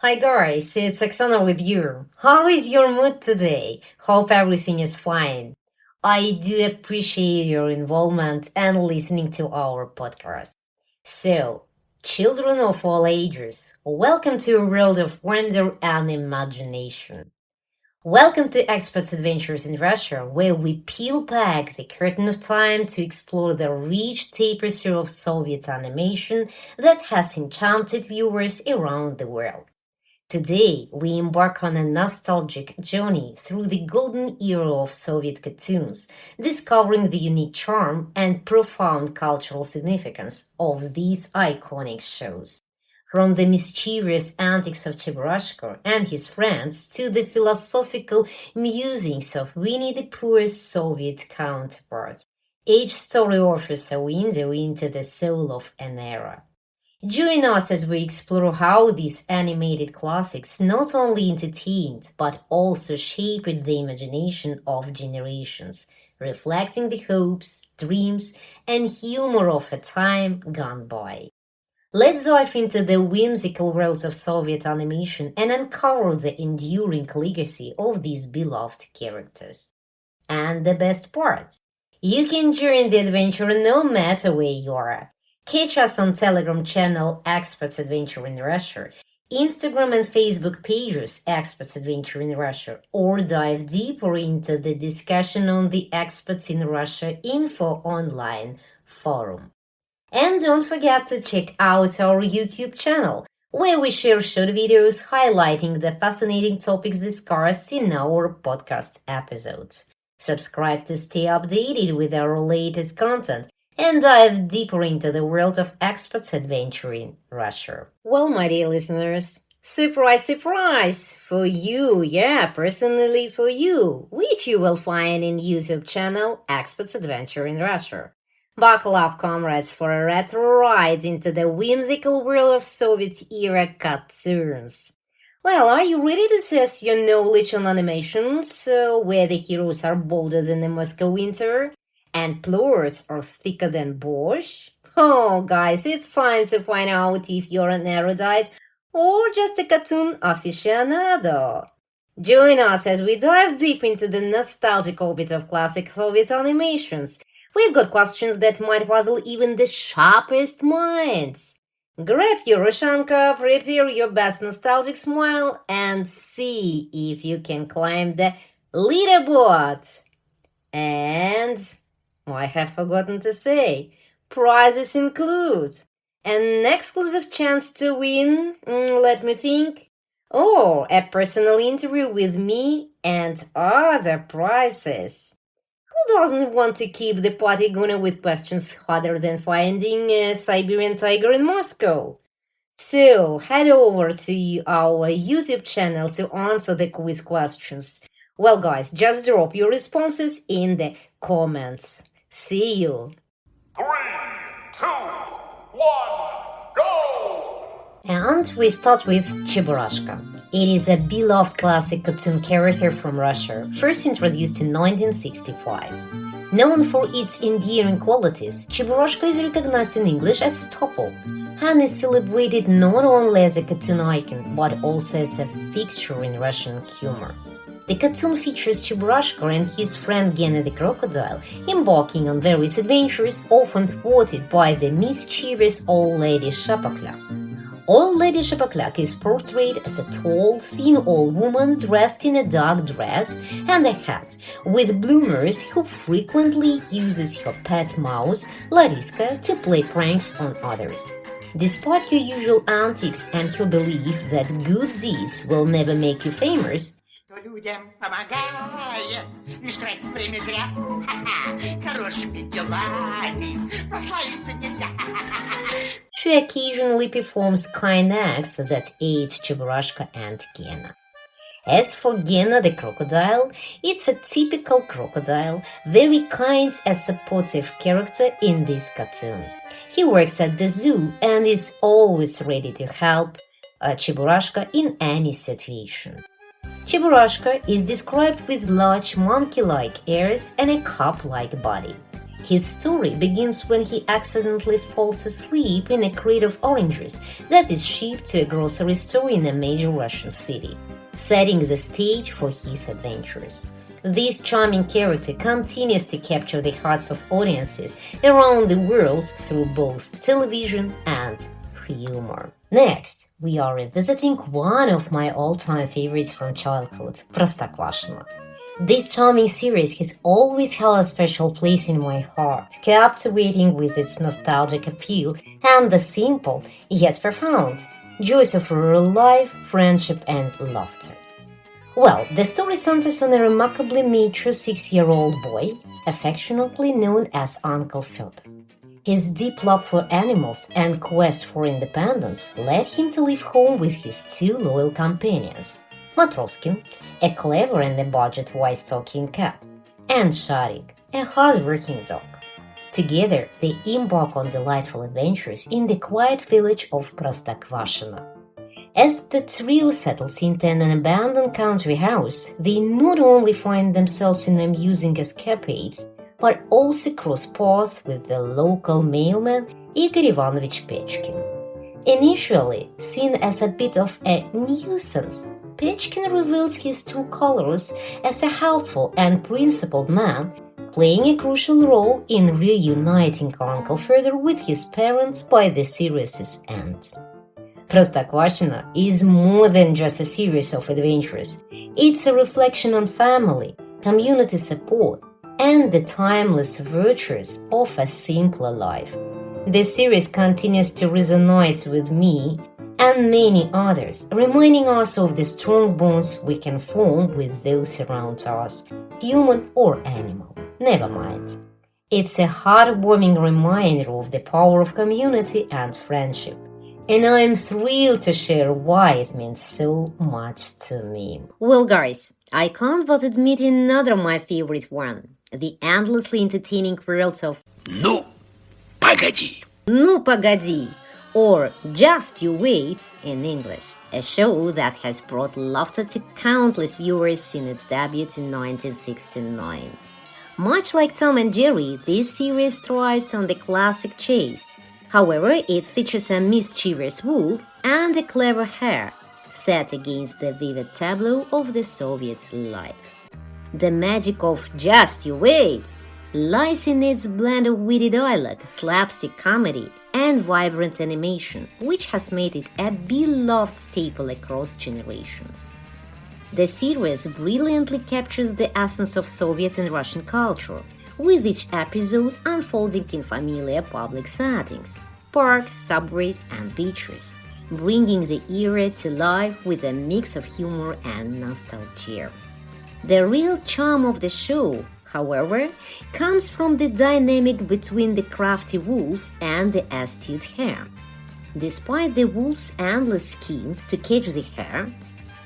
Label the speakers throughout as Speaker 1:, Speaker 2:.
Speaker 1: Hi guys, it's Oksana with you. How is your mood today? Hope everything is fine. I do appreciate your involvement and listening to our podcast. So, children of all ages, welcome to a world of wonder and imagination. Welcome to Experts Adventures in Russia, where we peel back the curtain of time to explore the rich tapestry of Soviet animation that has enchanted viewers around the world. Today, we embark on a nostalgic journey through the golden era of Soviet cartoons, discovering the unique charm and profound cultural significance of these iconic shows. From the mischievous antics of Cheburashka and his friends to the philosophical musings of Winnie the Pooh's Soviet counterpart, each story offers a window into the soul of an era. Join us as we explore how these animated classics not only entertained but also shaped the imagination of generations, reflecting the hopes, dreams, and humor of a time gone by. Let's dive into the whimsical worlds of Soviet animation and uncover the enduring legacy of these beloved characters. And the best part, you can join the adventure no matter where you are. Catch us on Telegram channel Experts Adventure in Russia, Instagram and Facebook pages Experts Adventure in Russia, or dive deeper into the discussion on the Experts in Russia Info Online forum. And don't forget to check out our YouTube channel, where we share short videos highlighting the fascinating topics discussed in our podcast episodes. Subscribe to stay updated with our latest content and dive deeper into the world of experts adventuring Russia. Well, my dear listeners, surprise, surprise! For you, yeah, personally for you, which you will find in YouTube channel Experts Adventure in Russia. Buckle up, comrades, for a retro ride into the whimsical world of Soviet-era cartoons. Well, are you ready to test your knowledge on animations, where the heroes are bolder than the Moscow winter and plots are thicker than Bosch? Oh, guys, it's time to find out if you're an erudite or just a cartoon aficionado. Join us as we dive deep into the nostalgic orbit of classic Soviet animations. We've got questions that might puzzle even the sharpest minds. Grab your Roshanka, prepare your best nostalgic smile, and see if you can climb the leaderboard. And I have forgotten to say, prizes include an exclusive chance to win, let me think, a personal interview with me and other prizes. Who doesn't want to keep the party going with questions harder than finding a Siberian tiger in Moscow? So head over to our YouTube channel to answer the quiz questions. Well, guys, just drop your responses in the comments. See you!
Speaker 2: 3, 2, 1, go!
Speaker 1: And we start with Cheburashka. It is a beloved classic cartoon character from Russia, first introduced in 1965. Known for its endearing qualities, Cheburashka is recognized in English as Topol and is celebrated not only as a cartoon icon but also as a fixture in Russian humor. The cartoon features Cheburashka and his friend Gena the crocodile embarking on various adventures, often thwarted by the mischievous old lady Shapaklak. Old Lady Shapaklak is portrayed as a tall, thin old woman dressed in a dark dress and a hat, with bloomers who frequently uses her pet mouse, Lariska, to play pranks on others. Despite her usual antics and her belief that good deeds will never make you famous,
Speaker 3: людям помогая, лишь тратить время зря. Хорошими делами прославиться нельзя.
Speaker 1: she occasionally performs kind acts that aid Cheburashka and Gena. As for Gena the crocodile, it's a typical crocodile, very kind and supportive character in this cartoon. He works at the zoo and is always ready to help Cheburashka in any situation. Cheburashka is described with large monkey-like ears and a cup-like body. His story begins when he accidentally falls asleep in a crate of oranges that is shipped to a grocery store in a major Russian city, setting the stage for his adventures. This charming character continues to capture the hearts of audiences around the world through both television and humor. Next, we are revisiting one of my all-time favorites from childhood, Простоквашино. This charming series has always held a special place in my heart, captivating with its nostalgic appeal and the simple, yet profound, joys of real life, friendship, and laughter. Well, the story centers on a remarkably mature 6-year-old boy, affectionately known as Uncle Fyodor. His deep love for animals and quest for independence led him to leave home with his 2 loyal companions, Matroskin, a clever and a budget-wise talking cat, and Sharik, a hard-working dog. Together, they embark on delightful adventures in the quiet village of Простоквашино. As the trio settles into an abandoned country house, they not only find themselves in amusing escapades, but also cross paths with the local mailman Igor Ivanovich Pechkin. Initially seen as a bit of a nuisance, Pechkin reveals his true colors as a helpful and principled man, playing a crucial role in reuniting Uncle Fyodor with his parents by the series' end. Простоквашино is more than just a series of adventures. It's a reflection on family, community support, and the timeless virtues of a simpler life. The series continues to resonate with me and many others, reminding us of the strong bonds we can form with those around us, human or animal. Never mind. It's a heartwarming reminder of the power of community and friendship. And I'm thrilled to share why it means so much to me. Well, guys, I can't but admit another my favorite one. The endlessly entertaining world of
Speaker 4: Ну, погоди!
Speaker 1: Ну погоди, or Just You Wait in English, a show that has brought laughter to countless viewers since its debut in 1969. Much like Tom and Jerry, this series thrives on the classic chase. However, it features a mischievous wolf and a clever hare, set against the vivid tableau of the Soviet life. The magic of Just You Wait lies in its blend of witty dialogue, slapstick comedy, and vibrant animation, which has made it a beloved staple across generations. The series brilliantly captures the essence of Soviet and Russian culture, with each episode unfolding in familiar public settings, parks, subways, and beaches, bringing the era to life with a mix of humor and nostalgia. The real charm of the show, however, comes from the dynamic between the crafty wolf and the astute hare. Despite the wolf's endless schemes to catch the hare,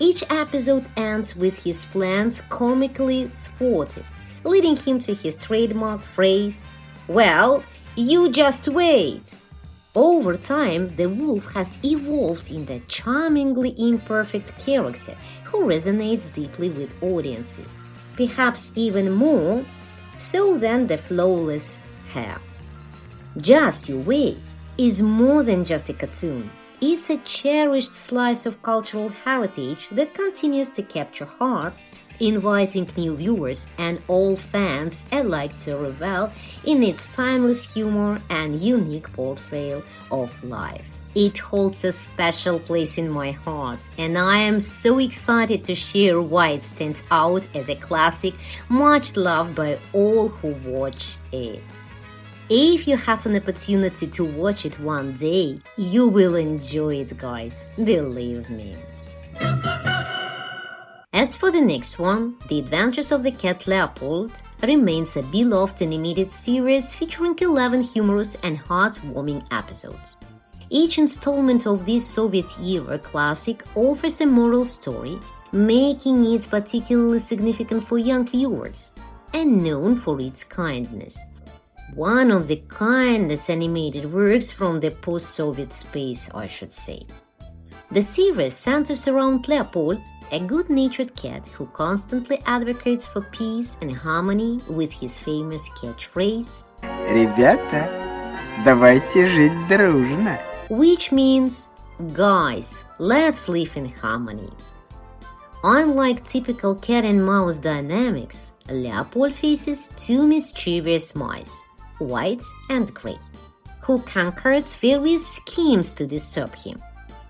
Speaker 1: each episode ends with his plans comically thwarted, leading him to his trademark phrase, "Well, you just wait." Over time, the wolf has evolved into a charmingly imperfect character who resonates deeply with audiences, perhaps even more so than the flawless hare. Just You Wait is more than just a cartoon. It's a cherished slice of cultural heritage that continues to capture hearts, inviting new viewers and old fans alike to revel in its timeless humor and unique portrayal of life. It holds a special place in my heart, and I am so excited to share why it stands out as a classic, much loved by all who watch it. If you have an opportunity to watch it one day, you will enjoy it, guys. Believe me. As for the next one, The Adventures of the Cat Leopold remains a beloved animated series featuring 11 humorous and heartwarming episodes. Each installment of this Soviet-era classic offers a moral story, making it particularly significant for young viewers, and known for its kindness. One of the kindest animated works from the post-Soviet space, I should say. The series centers around Leopold, a good-natured cat who constantly advocates for peace and harmony with his famous catchphrase,
Speaker 5: Ребята, давайте жить дружно.
Speaker 1: Which means, guys, let's live in harmony. Unlike typical cat and mouse dynamics, Leopold faces two mischievous mice, white and gray, who concocts various schemes to disturb him.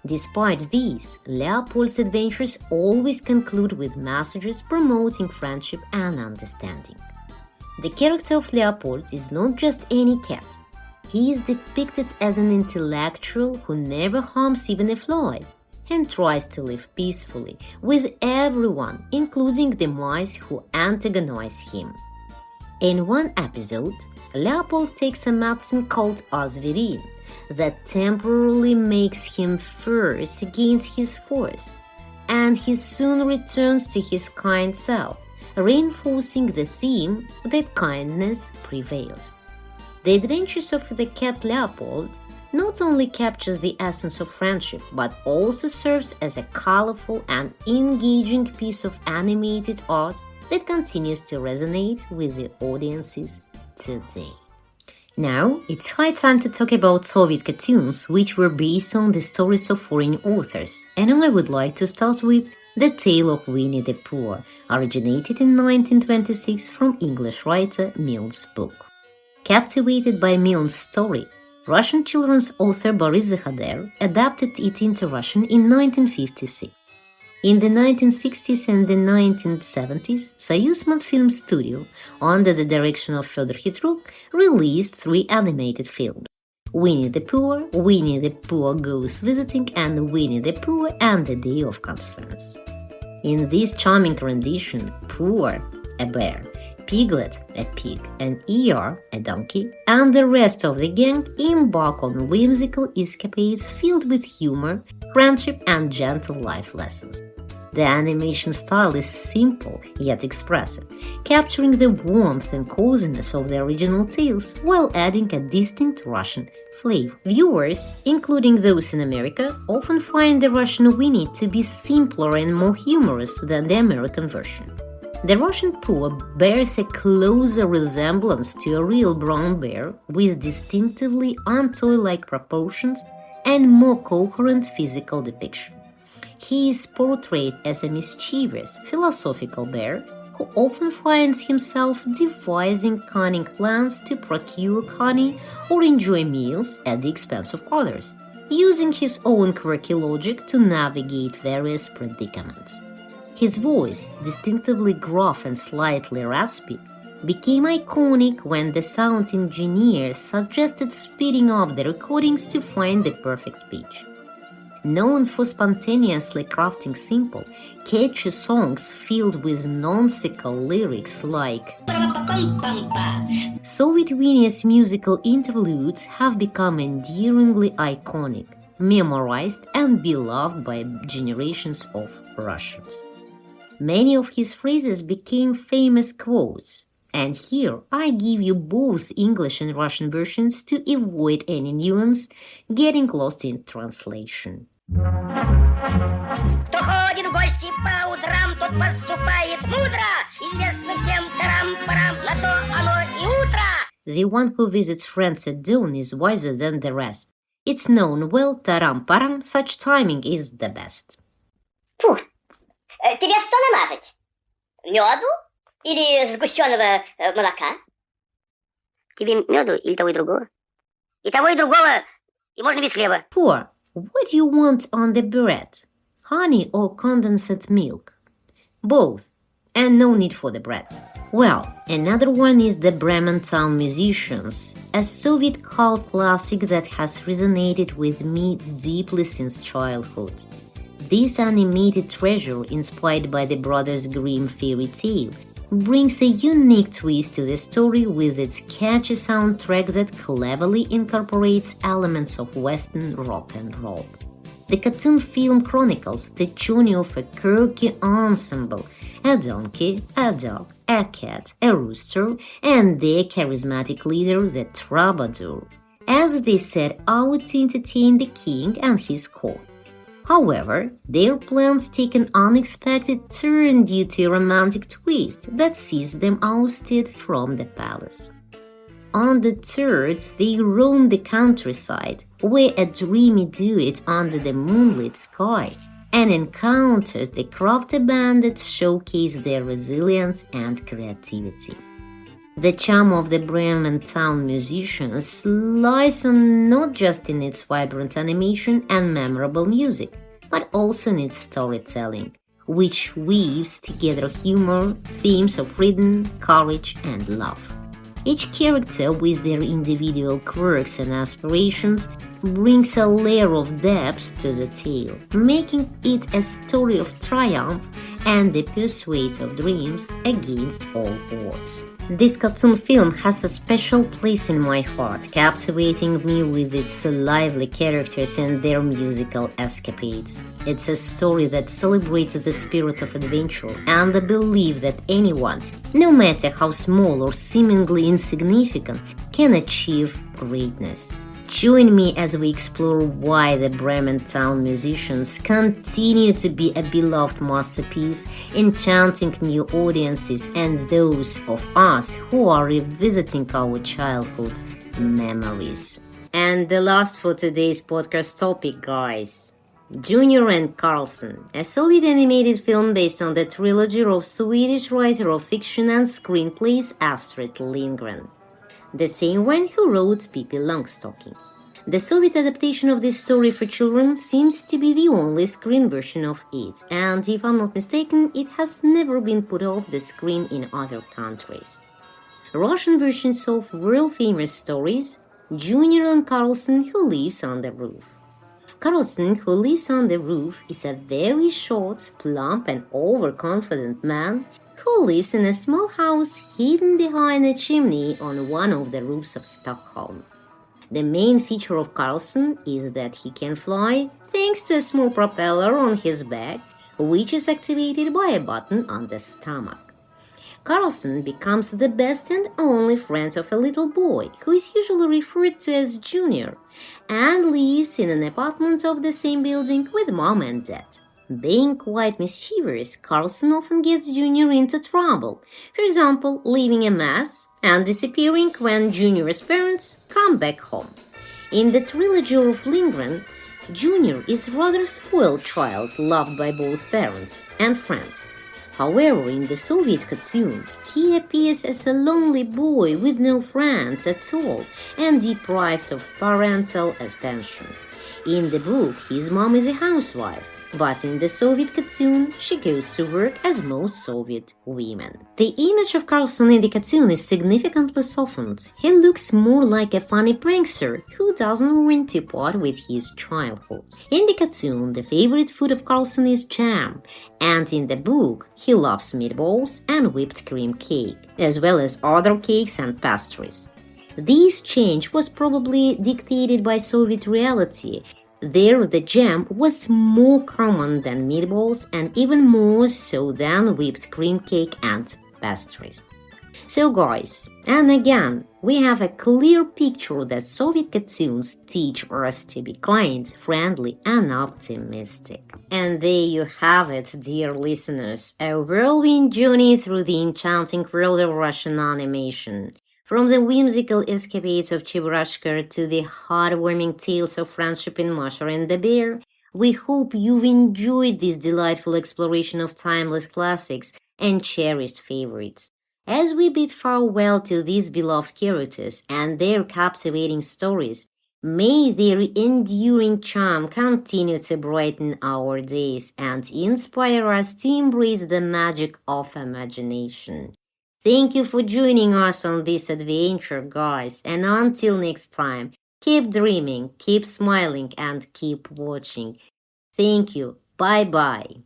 Speaker 1: Despite these, Leopold's adventures always conclude with messages promoting friendship and understanding. The character of Leopold is not just any cat. He is depicted as an intellectual who never harms even a fly and tries to live peacefully with everyone, including the mice who antagonize him. In one episode, Leopold takes a medicine called aspirin that temporarily makes him fierce against his foes, and he soon returns to his kind self, reinforcing the theme that kindness prevails. The adventures of the cat Leopold not only captures the essence of friendship, but also serves as a colorful and engaging piece of animated art that continues to resonate with the audiences today. Now, it's high time to talk about Soviet cartoons, which were based on the stories of foreign authors, and I would like to start with The Tale of Winnie the Pooh, originated in 1926 from English writer Milne's book. Captivated by Milne's story, Russian children's author Boris Zakhader adapted it into Russian in 1956. In the 1960s and the 1970s, Soyuz Film Studio, under the direction of Fyodor Khitruk, released 3 animated films: Winnie the Pooh Goes Visiting, and Winnie the Pooh and the Day of Constance. In this charming rendition, Pooh, a bear, Piglet, a pig, and Eeyore, a donkey, and the rest of the gang embark on whimsical escapades filled with humor, friendship, and gentle life lessons. The animation style is simple yet expressive, capturing the warmth and coziness of the original tales while adding a distinct Russian flavor. Viewers, including those in America, often find the Russian Winnie to be simpler and more humorous than the American version. The Russian Pooh bears a closer resemblance to a real brown bear with distinctively untoy-like proportions and more coherent physical depiction. He is portrayed as a mischievous, philosophical bear who often finds himself devising cunning plans to procure honey or enjoy meals at the expense of others, using his own quirky logic to navigate various predicaments. His voice, distinctively gruff and slightly raspy, became iconic when the sound engineer suggested speeding up the recordings to find the perfect pitch. Known for spontaneously crafting simple, catchy songs filled with nonsensical lyrics like Soviet Winnie's musical interludes have become endearingly iconic, memorized, and beloved by generations of Russians. Many of his phrases became famous quotes, and here I give you both English and Russian versions to avoid any nuance getting lost in translation.
Speaker 6: Кто ходит в гости по утрам, тот поступает мудро. Известно всем тарам-парам, на то оно и утро.
Speaker 1: The one who visits friends at dawn is wiser than the rest. It's known well, тарам-парам, such timing is the best.
Speaker 6: Фу, тебе что намазать? Меду или сгущенного молока? Тебе меду или того и другого? И того и другого, и можно без хлеба.
Speaker 1: Poor, what do you want on the bread? Honey or condensed milk? Both, and no need for the bread. Well, another one is the Bremen Town Musicians, a Soviet cult classic that has resonated with me deeply since childhood. This animated treasure, inspired by the Brothers Grimm fairy tale, brings a unique twist to the story with its catchy soundtrack that cleverly incorporates elements of Western rock and roll. The cartoon film chronicles the journey of a quirky ensemble, a donkey, a dog, a cat, a rooster, and their charismatic leader, the troubadour, as they set out to entertain the king and his court. However, their plans take an unexpected turn due to a romantic twist that sees them ousted from the palace. On the third, they roam the countryside, where a dreamy duet under the moonlit sky, and encounters the crafty bandits showcase their resilience and creativity. The charm of the Bremen town musicians lies not just in its vibrant animation and memorable music, but also in its storytelling, which weaves together humor, themes of freedom, courage, and love. Each character, with their individual quirks and aspirations, brings a layer of depth to the tale, making it a story of triumph and the pursuit of dreams against all odds. This cartoon film has a special place in my heart, captivating me with its lively characters and their musical escapades. It's a story that celebrates the spirit of adventure and the belief that anyone, no matter how small or seemingly insignificant, can achieve greatness. Join me as we explore why the Bremen town musicians continue to be a beloved masterpiece, enchanting new audiences and those of us who are revisiting our childhood memories. And the last for today's podcast topic, guys. Junior and Carlson, a Soviet animated film based on the trilogy of Swedish writer of fiction and screenplays Astrid Lindgren, the same one who wrote Pippi Longstocking. The Soviet adaptation of this story for children seems to be the only screen version of it, and if I'm not mistaken, it has never been put off the screen in other countries. Russian versions of world-famous stories, Junior and Carlson Who Lives on the Roof. Carlson Who Lives on the Roof is a very short, plump and overconfident man who lives in a small house hidden behind a chimney on one of the roofs of Stockholm. The main feature of Carlson is that he can fly thanks to a small propeller on his back, which is activated by a button on the stomach. Carlson becomes the best and only friend of a little boy, who is usually referred to as Junior, and lives in an apartment of the same building with Mom and Dad. Being quite mischievous, Carlson often gets Junior into trouble, for example, leaving a mess and disappearing when Junior's parents come back home. In the trilogy of Lindgren, Junior is a rather spoiled child loved by both parents and friends. However, in the Soviet cartoon, he appears as a lonely boy with no friends at all and deprived of parental attention. In the book, his mom is a housewife, but in the Soviet cartoon, she goes to work as most Soviet women. The image of Carlson in the cartoon is significantly softened. He looks more like a funny prankster who doesn't want to part with his childhood. In the cartoon, the favorite food of Carlson is jam, and in the book, he loves meatballs and whipped cream cake, as well as other cakes and pastries. This change was probably dictated by Soviet reality. There, the jam was more common than meatballs and even more so than whipped cream cake and pastries. So guys, and again, we have a clear picture that Soviet cartoons teach us to be kind, friendly and optimistic. And there you have it, dear listeners, a whirlwind journey through the enchanting world of Russian animation. From the whimsical escapades of Cheburashka to the heartwarming tales of friendship in Masha and the Bear, we hope you've enjoyed this delightful exploration of timeless classics and cherished favorites. As we bid farewell to these beloved characters and their captivating stories, may their enduring charm continue to brighten our days and inspire us to embrace the magic of imagination. Thank you for joining us on this adventure, guys, and until next time, keep dreaming, keep smiling, and keep watching. Thank you. Bye-bye.